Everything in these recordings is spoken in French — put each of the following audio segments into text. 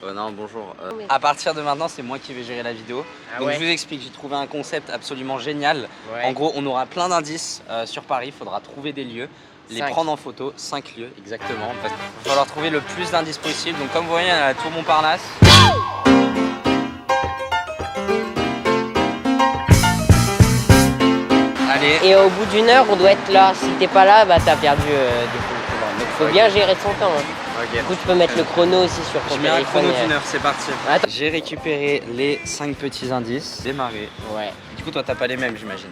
Non, bonjour. À partir de maintenant, c'est moi qui vais gérer la vidéo. Donc je vous explique, j'ai trouvé un concept absolument génial. En gros, on aura plein d'indices sur Paris, il faudra trouver des lieux, les prendre en photo, 5 lieux exactement. Il va falloir trouver le plus d'indices possible. Donc comme vous voyez, on a la tour Montparnasse. Allez. Et au bout d'une heure, on doit être là. Si t'es pas là, bah t'as perdu des points. Donc faut bien gérer son temps. Hein. Du coup, tu peux mettre le chrono aussi sur ton téléphone. Je mets un chrono d'une heure, c'est parti. J'ai récupéré les 5 petits indices. Démarrer. Ouais. Du coup, toi, t'as pas les mêmes, j'imagine.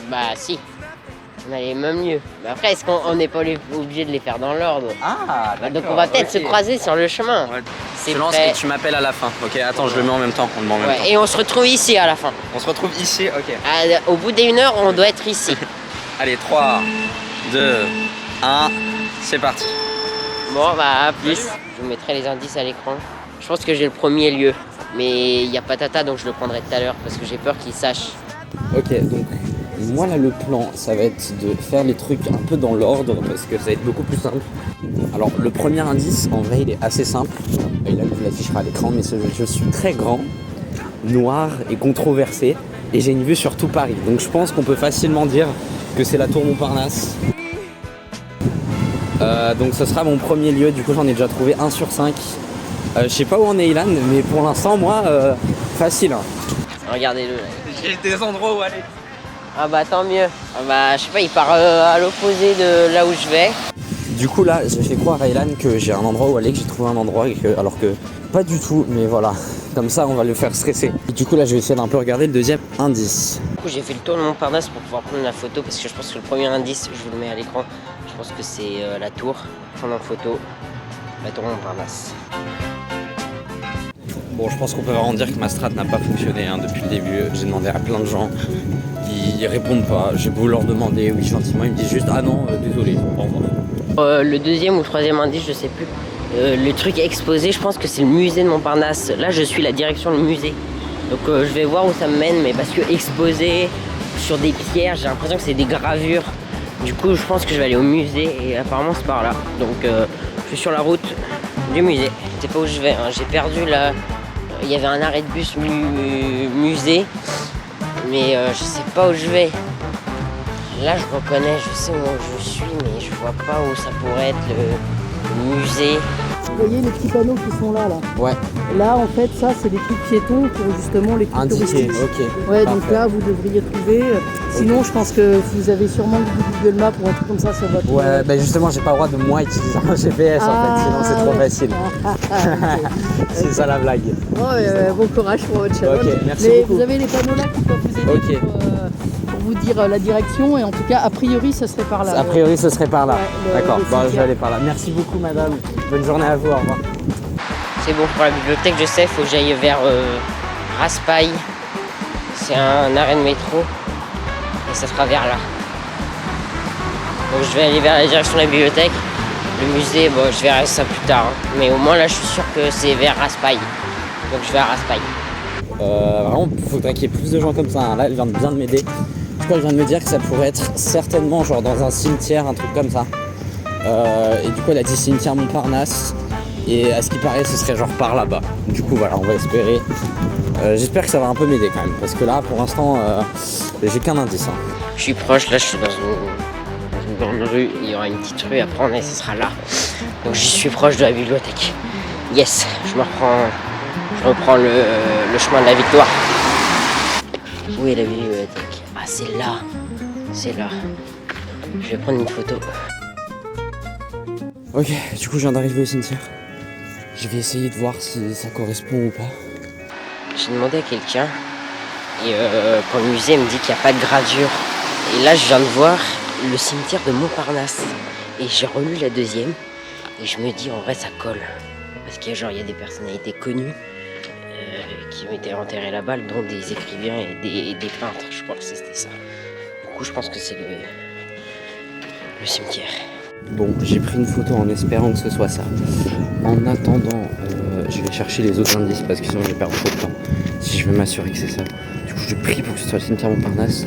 Bah si. On a les mêmes lieux. Mais après, est-ce qu'on n'est pas obligé de les faire dans l'ordre? Ah, d'accord. Donc on va peut-être se croiser sur le chemin. Ouais. C'est lance et tu m'appelles à la fin. Ok, attends, je le mets en même temps. On le met en même temps. Et on se retrouve ici à la fin. On se retrouve ici, ok. Au bout d'une heure, on doit être ici. Allez, 3, 2, 1, c'est parti. Bon, bah à plus. Je vous mettrai les indices à l'écran. Je pense que j'ai le premier lieu. Mais il n'y a pas Tata, donc je le prendrai tout à l'heure parce que j'ai peur qu'il sache. Ok, donc moi là le plan, ça va être de faire les trucs un peu dans l'ordre parce que ça va être beaucoup plus simple. Alors le premier indice, en vrai, il est assez simple. Et là, je l'afficherai à l'écran, mais je suis très grand, noir et controversé. Et j'ai une vue sur tout Paris. Donc je pense qu'on peut facilement dire que c'est la tour Montparnasse. Donc ce sera mon premier lieu, du coup j'en ai déjà trouvé 1 sur 5. Je sais pas où en est Ilan, mais pour l'instant moi, facile. Hein. Regardez-le là. J'ai des endroits où aller. Ah bah tant mieux. Ah bah je sais pas, il part à l'opposé de là où je vais. Du coup là, j'ai fait croire à Ilan que j'ai un endroit où aller, que j'ai trouvé un endroit, alors que pas du tout, mais voilà. Comme ça on va le faire stresser. Et du coup là je vais essayer d'un peu regarder le deuxième indice. Du coup j'ai fait le tour de Montparnasse pour pouvoir prendre la photo parce que je pense que le premier indice, je vous le mets à l'écran, je pense que c'est la tour, prendre en photo, la tour Montparnasse. Bon, je pense qu'on peut vraiment dire que ma strat n'a pas fonctionné depuis le début. J'ai demandé à plein de gens, ils répondent pas. J'ai beau leur demander, oui gentiment, ils me disent juste ah non, désolé, au revoir. Le deuxième ou le troisième indice, je sais plus. Le truc exposé, je pense que c'est le musée de Montparnasse. Là, je suis la direction du musée. Donc je vais voir où ça me mène, mais parce que exposé sur des pierres, j'ai l'impression que c'est des gravures. Du coup, je pense que je vais aller au musée et apparemment c'est par là. Donc je suis sur la route du musée. Je sais pas où je vais, hein. J'ai perdu là. Il y avait un arrêt de bus musée, mais je sais pas où je vais. Là, je reconnais, je sais où je suis, mais je vois pas où ça pourrait être le musée. Vous voyez les petits panneaux qui sont là. Ouais. Là, en fait, ça, c'est des trucs piétons pour justement les trucs indiqués, touristiques. ok. Ouais, parfait. donc là, vous devriez trouver. Sinon, je pense que vous avez sûrement Google Maps ou un truc comme ça sur votre... Ouais, bah justement, j'ai pas le droit de moi utiliser un GPS en fait, sinon c'est trop facile. C'est ça la blague. Bon courage pour votre challenge. Ok, merci Mais beaucoup. vous avez les panneaux là qui peuvent vous aider pour vous dire la direction. Et en tout cas, a priori, ce serait par là. A priori, ce serait par là. Ouais, d'accord, bon, je vais aller par là. Merci beaucoup, madame. Bonne journée à vous, au revoir. C'est bon pour la bibliothèque, je sais, il faut que j'aille vers Raspail. C'est un arrêt de métro et ça sera vers là. Donc je vais aller vers la direction de la bibliothèque. Le musée, bon, je verrai ça plus tard. Hein. Mais au moins là, je suis sûr que c'est vers Raspail. Donc je vais à Raspail. Vraiment, il faudrait qu'il y ait plus de gens comme ça. Hein. Là, elle vient bien de m'aider. Je crois qu'elle vient de me dire que ça pourrait être certainement genre dans un cimetière, un truc comme ça. Et du coup, elle a dit cimetière Montparnasse. Et à ce qui paraît, ce serait genre par là-bas. Du coup, voilà, on va espérer. J'espère que ça va un peu m'aider quand même. Parce que là, pour l'instant, j'ai qu'un indice. Hein. Je suis proche, là je suis dans une rue. Il y aura une petite rue à prendre et ce sera là. Donc j'y suis proche de la bibliothèque. Yes, je reprends le chemin de la victoire. Où est la bibliothèque? Ah, c'est là. C'est là. Je vais prendre une photo. Ok, du coup, je viens d'arriver au cimetière. Je vais essayer de voir si ça correspond ou pas. J'ai demandé à quelqu'un et pour le musée, il me dit qu'il n'y a pas de gravure. Et là, je viens de voir le cimetière de Montparnasse. Et j'ai relu la deuxième et je me dis en vrai ça colle. Parce qu'il y a des personnalités connues qui ont été enterrées là-bas, dont des écrivains et des peintres. Je crois que c'était ça. Du coup, je pense que c'est le cimetière. Bon, j'ai pris une photo en espérant que ce soit ça. En attendant, je vais chercher les autres indices parce que sinon je vais perdre trop de temps. Si je veux m'assurer que c'est ça. Du coup, je prie pour que ce soit le cimetière Montparnasse.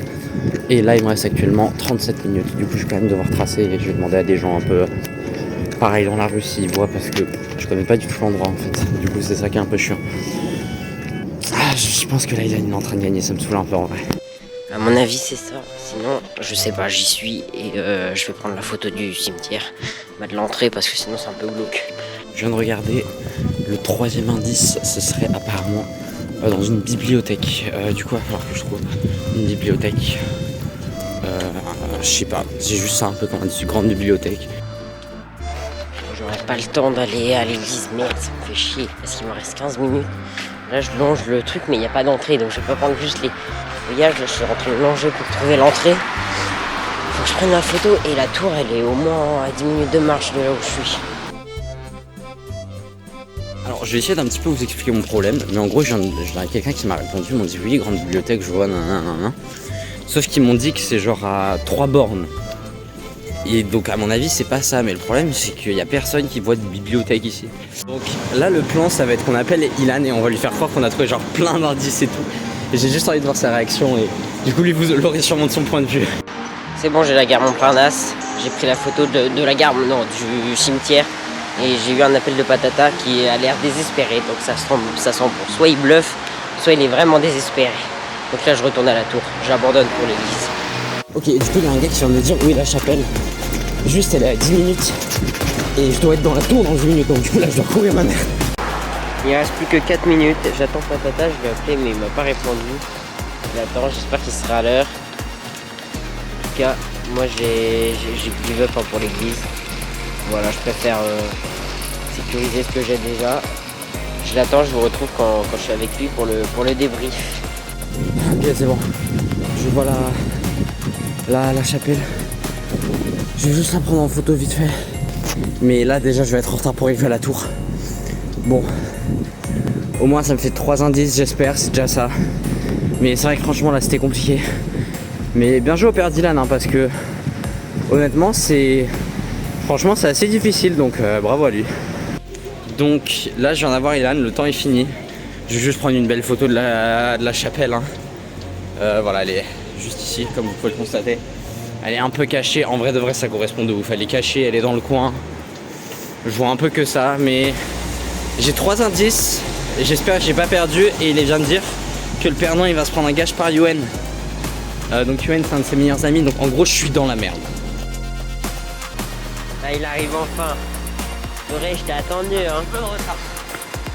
Et là, il me reste actuellement 37 minutes. Du coup, je vais quand même devoir tracer et je vais demander à des gens un peu pareil dans la rue s'ils voient parce que Je connais pas du tout l'endroit en fait. Du coup, c'est ça qui est un peu chiant. Ah, je pense que là, il est en train de gagner. Ça me saoule un peu en vrai. À mon avis, c'est ça. Sinon, je sais pas, j'y suis et je vais prendre la photo du cimetière, bah, de l'entrée, parce que sinon c'est un peu glauque. Je viens de regarder. Le 3e indice, ce serait apparemment dans une bibliothèque. Du coup, il va falloir que je trouve une bibliothèque. Je sais pas. J'ai juste ça un peu comme une grande bibliothèque. J'aurais pas le temps d'aller à l'église, merde, ça me fait chier, parce qu'il me reste 15 minutes. Là, je longe le truc, mais il n'y a pas d'entrée, donc je vais pas prendre juste les voyages. Là, je suis en train de longer pour trouver l'entrée. Faut que je prenne la photo, et la tour, elle est au moins à 10 minutes de marche de là où je suis. Alors, je vais essayer d'un petit peu vous expliquer mon problème, mais en gros, j'ai quelqu'un qui m'a répondu, ils m'ont dit oui, grande bibliothèque, je vois, nanana. Sauf qu'ils m'ont dit que c'est genre à 3 bornes. Et donc à mon avis c'est pas ça, mais le problème c'est qu'il y a personne qui voit de bibliothèque ici. Donc là le plan ça va être qu'on appelle Ilan et on va lui faire croire qu'on a trouvé genre plein d'indices et tout. Et j'ai juste envie de voir sa réaction et du coup lui vous l'aurez sûrement de son point de vue. C'est bon, j'ai la gare Montparnasse, j'ai pris la photo de la gare, non, du cimetière. Et j'ai eu un appel de Patata qui a l'air désespéré, donc ça sent bon. Soit il bluffe, soit il est vraiment désespéré. Donc là je retourne à la tour, j'abandonne pour l'église. Ok, du coup il y a un gars qui vient de me dire où est la chapelle. Juste elle est à 10 minutes et je dois être dans la tour dans 10 minutes, donc du coup là je dois courir ma mère. Il reste plus que 4 minutes, j'attends Patata, je l'ai appelé mais il m'a pas répondu. J'attends, j'espère qu'il sera à l'heure. En tout cas, moi j'ai give up pour l'église. Voilà, je préfère sécuriser ce que j'ai déjà. Je l'attends, je vous retrouve quand je suis avec lui pour le débrief. Ok c'est bon, je vois la chapelle. Je vais juste la prendre en photo vite fait. Mais là déjà je vais être en retard pour arriver à la tour. Bon, au moins ça me fait 3 indices j'espère, c'est déjà ça. Mais c'est vrai que franchement là c'était compliqué. Mais bien joué au père Dylan hein, parce que honnêtement franchement c'est assez difficile, donc bravo à lui. Donc là je viens d'avoir Ilan, le temps est fini. Je vais juste prendre une belle photo de la chapelle hein. Voilà, elle est juste ici comme vous pouvez le constater. Elle est un peu cachée, en vrai de vrai ça correspond de ouf. Elle est cachée, elle est dans le coin. Je vois un peu que ça, mais j'ai 3 indices. J'espère que j'ai pas perdu. Et il vient de dire que le Père Noël il va se prendre un gage par Yuen. Donc Yuen c'est un de ses meilleurs amis, donc en gros je suis dans la merde. Là il arrive enfin. Doré, je t'ai attendu hein. Un peu de retard.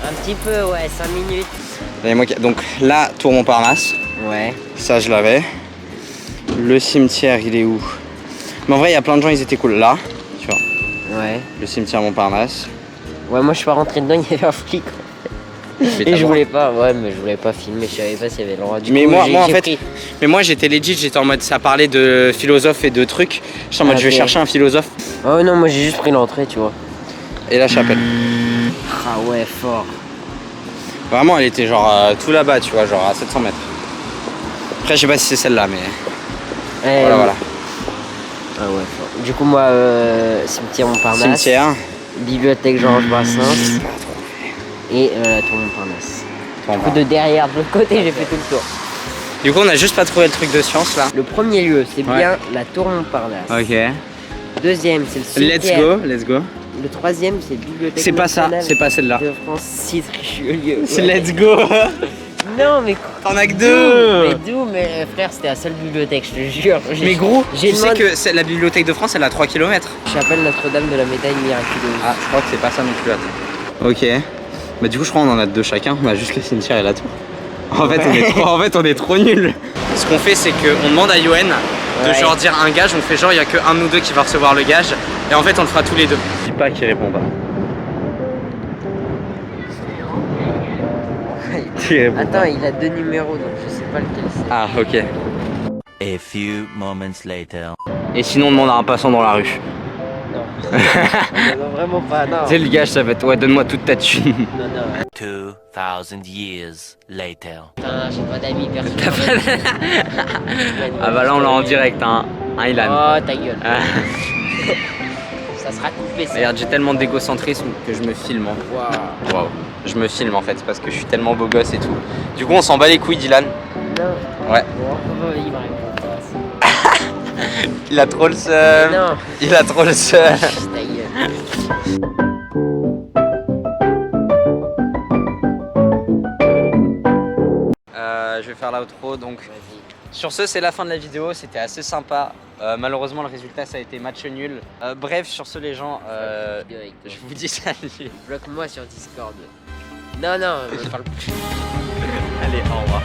Un petit peu, ouais, 5 minutes. Donc là, tour Montparnasse. Ouais. Ça je l'avais. Le cimetière il est où? Mais en vrai il y a plein de gens, ils étaient cool. Là, tu vois. Ouais. Le cimetière Montparnasse. Ouais, moi je suis pas rentré dedans, il y avait un flic. Et je voulais pas, ouais, mais je voulais pas filmer, je savais pas s'il y avait le droit. Mais moi en fait, mais moi j'étais legit, j'étais en mode ça parlait de philosophes et de trucs. J'étais en mode je vais chercher un philosophe. Oh non, moi j'ai juste pris l'entrée, tu vois. Et la chapelle. Ah ouais, fort. Vraiment elle était genre tout là-bas, tu vois, genre à 700 mètres. Après je sais pas si c'est celle-là, mais voilà. Ah ouais, fort. Du coup moi, cimetière Montparnasse. Cimetière. Bibliothèque Georges Brassens. Et la tour Montparnasse. Du coup de derrière, de l'autre côté, j'ai fait tout le tour. Du coup on a juste pas trouvé le truc de science là. Le premier lieu, c'est bien la tour Montparnasse. Ok. Deuxième, c'est le cimetière. Let's go. Le troisième, c'est bibliothèque. C'est pas ça, c'est pas celle-là. De Francis Richelieu. C'est let's go. Non mais t'en as que 2. Mais d'où, mais frère, c'était la seule bibliothèque, je te jure. Mais gros, tu sais que la bibliothèque de France elle a 3 km. Chapelle Notre-Dame de la Médaille Miraculeuse. Ah, je crois que c'est pas ça non plus. Attends. Ok. Bah du coup je crois qu'on en a 2 chacun, on a juste le cimetière et la tour. En fait on est trop nuls. Ce qu'on fait c'est qu'on demande à Yuen de genre dire un gage, on fait genre il y a que un de nous deux qui va recevoir le gage et en fait on le fera tous les deux. Dis pas qu'il répond pas. Attends, il a 2 numéros donc je sais pas lequel c'est. Ah ok. A few moments later. Et sinon on demande à un passant dans la rue. Non. Non, vraiment pas, non. C'est le gage ça va être ouais donne-moi toute ta thune. Non, non. 2000 years later. Putain, j'ai pas d'amis, personne. Ah bah là on l'a en direct hein Ilan. Oh ta gueule. Ça sera coupé ça. Regarde j'ai tellement d'égocentrisme que je me filme. Waouh. Je me filme en fait parce que je suis tellement beau gosse et tout. Du coup on s'en bat les couilles Dylan. Non. Ouais. Bon, il me répond pas. Il a trop le seum. Non. Il a trop le seum. Ta gueule. vais faire l'outro. Donc Vas-y. sur ce, c'est la fin de la vidéo. C'était assez sympa. Malheureusement, le résultat, ça a été match nul. Bref, sur ce, les gens, je vous dis salut. Bloque-moi sur Discord. Non, non, je parle plus. Allez, au revoir.